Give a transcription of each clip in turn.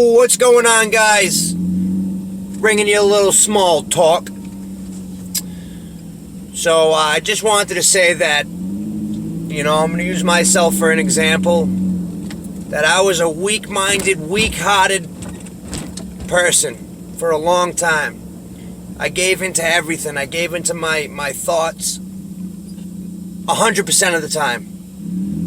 Yo, what's going on, guys? Bringing you a little small talk. So I just wanted to say that, I'm going to use myself for an example, that I was a weak-minded, weak-hearted person for a long time. I gave into everything. I gave into my thoughts 100% of the time.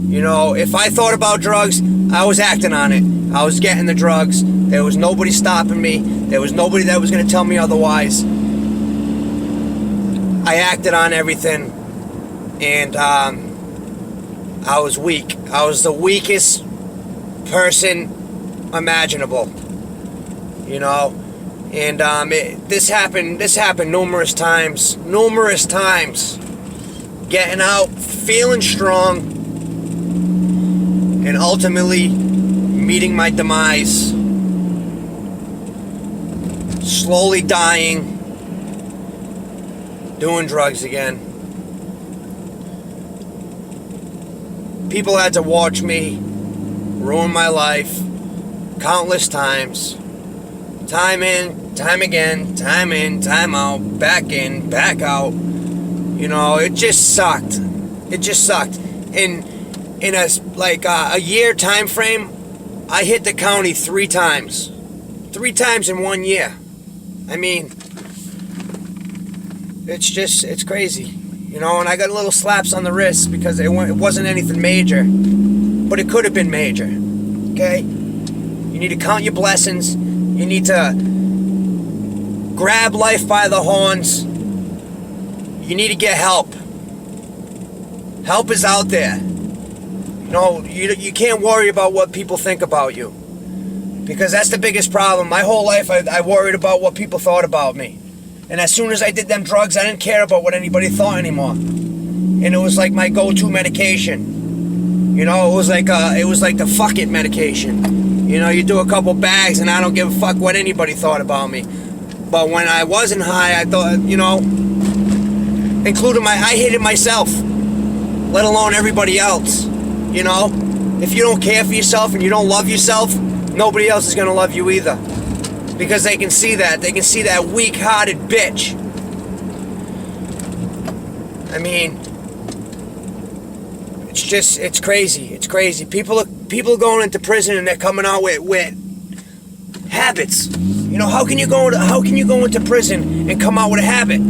If I thought about drugs, I was acting on it. I was getting the drugs. There was nobody stopping me. There was nobody that was going to tell me otherwise. I acted on everything, and I was weak. I was the weakest person imaginable, and this happened numerous times. Getting out, feeling strong, and ultimately meeting my demise, slowly dying, doing drugs again. People had to watch me ruin my life countless times. Time in, time again, time in, time out, back in, back out. It just sucked. In a year time frame, I hit the county 3 times. 3 times in 1 year. I mean, it's crazy. And I got little slaps on the wrist because it wasn't anything major. But it could have been major. Okay? You need to count your blessings. You need to grab life by the horns. You need to get help. Help is out there. You can't worry about what people think about you. Because that's the biggest problem. My whole life I worried about what people thought about me. And as soon as I did them drugs, I didn't care about what anybody thought anymore. And it was like my go-to medication. It was like the fuck it medication. You do a couple bags and I don't give a fuck what anybody thought about me. But when I wasn't high, I thought, I hated myself, let alone everybody else. If you don't care for yourself and you don't love yourself, nobody else is going to love you either. Because they can see that. They can see that weak-hearted bitch. I mean, it's crazy. It's crazy. People are going into prison and they're coming out with habits. How can you go into prison and come out with a habit?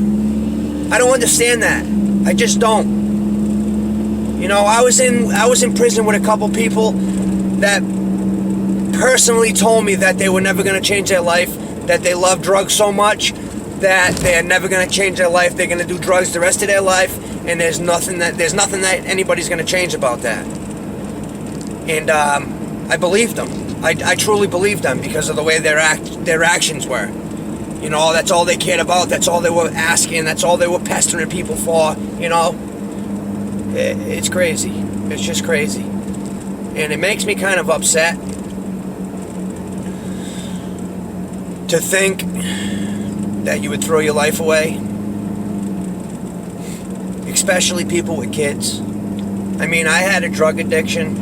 I don't understand that. I just don't. I was in prison with a couple people that personally told me that they were never going to change their life, that they love drugs so much that they're never going to change their life. They're going to do drugs the rest of their life, and there's nothing that anybody's going to change about that. And I believed them. I truly believed them because of the way their actions were. That's all they cared about. That's all they were asking. That's all they were pestering people for. It's crazy. It's just crazy. And it makes me kind of upset to think that you would throw your life away. Especially people with kids. I mean, I had a drug addiction,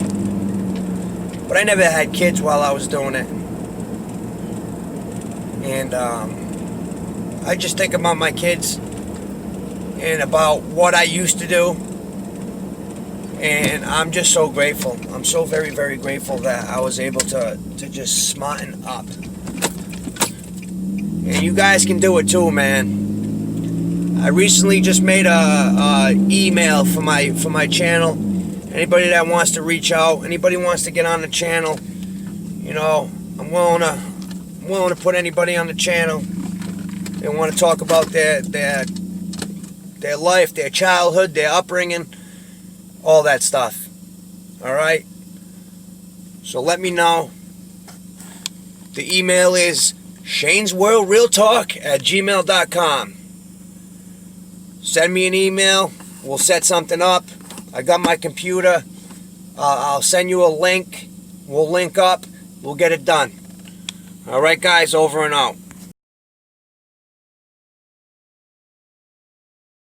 but I never had kids while I was doing it. And I just think about my kids and about what I used to do. And I'm just so grateful. I'm so very, very grateful that I was able to just smarten up. And you guys can do it too, man. I recently just made a email for my channel. Anybody that wants to reach out, anybody wants to get on the channel, I'm willing to put anybody on the channel. They want to talk about their life, their childhood, their upbringing, all that stuff. All right? So let me know. The email is shanesworldrealtalk@gmail.com. Send me an email. We'll set something up. I got my computer. I'll send you a link. We'll link up. We'll get it done. All right, guys, over and out.